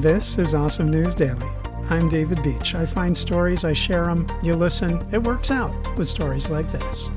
This is Awesome News Daily. I'm David Beach. I find stories, I share them, you listen. It works out with stories like this.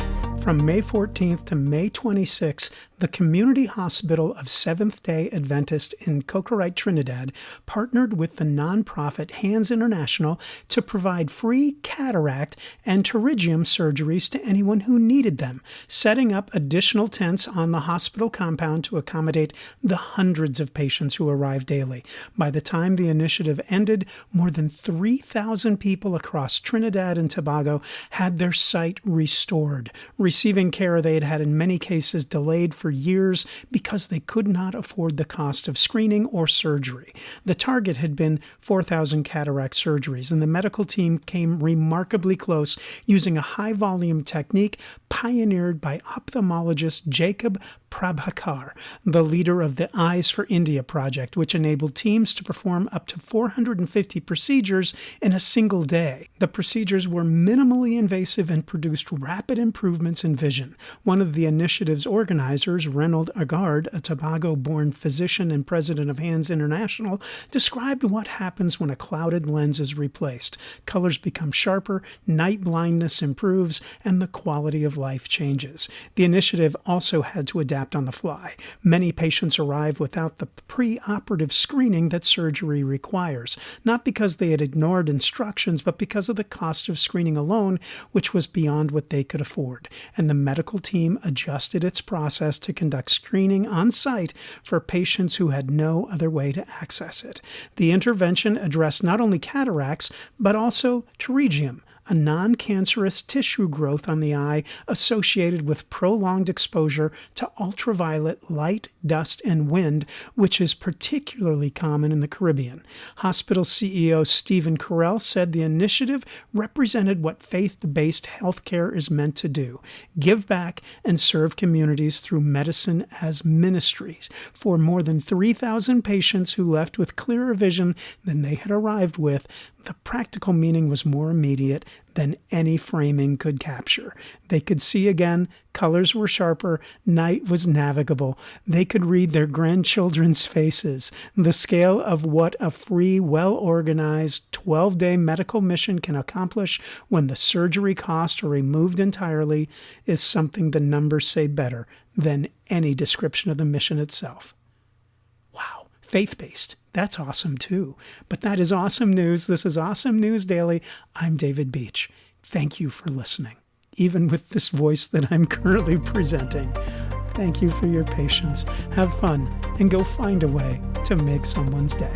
From May 14th to May 26th, the Community Hospital of Seventh-day Adventist in Courcouronnes, Trinidad, partnered with the nonprofit Hands International to provide free cataract and pterygium surgeries to anyone who needed them, setting up additional tents on the hospital compound to accommodate the hundreds of patients who arrive daily. By the time the initiative ended, more than 3,000 people across Trinidad and Tobago had their sight restored, receiving care they had in many cases delayed for years because they could not afford the cost of screening or surgery. The target had been 4,000 cataract surgeries, and the medical team came remarkably close using a high-volume technique pioneered by ophthalmologist Jacob Prabhakar, the leader of the Eyes for India project, which enabled teams to perform up to 450 procedures in a single day. The procedures were minimally invasive and produced rapid improvements in vision. One of the initiative's organizers, Reynold Agard, a Tobago-born physician and president of Hands International, described what happens when a clouded lens is replaced. Colors become sharper, night blindness improves, and the quality of life changes. The initiative also had to adapt on the fly. Many patients arrive without the pre-operative screening that surgery requires, not because they had ignored instructions, but because of the cost of screening alone, which was beyond what they could afford. And the medical team adjusted its process to conduct screening on site for patients who had no other way to access it. The intervention addressed not only cataracts, but also pterygium, a non-cancerous tissue growth on the eye associated with prolonged exposure to ultraviolet light, dust, and wind, which is particularly common in the Caribbean. Hospital CEO Stephen Carell said the initiative represented what faith-based healthcare is meant to do: give back and serve communities through medicine as ministries. For more than 3,000 patients who left with clearer vision than they had arrived with, the practical meaning was more immediate than any framing could capture. They could see again, colors were sharper, night was navigable. They could read their grandchildren's faces. The scale of what a free, well-organized 12-day medical mission can accomplish when the surgery costs are removed entirely is something the numbers say better than any description of the mission itself. Wow, faith-based. That's awesome too. But that is awesome news. This is Awesome News Daily. I'm David Beach. Thank you for listening, even with this voice that I'm currently presenting. Thank you for your patience. Have fun and go find a way to make someone's day.